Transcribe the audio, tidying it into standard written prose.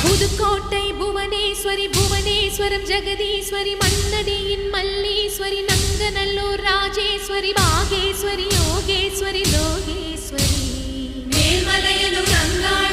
Pudukkottai Bhuvaneswari Puvaneswaram Jagadeeswari மண்ணடியின் Malleswari Nanganallur Rajeswari Bageshwari Yogeswari Lokeswari Melmalayanur Angala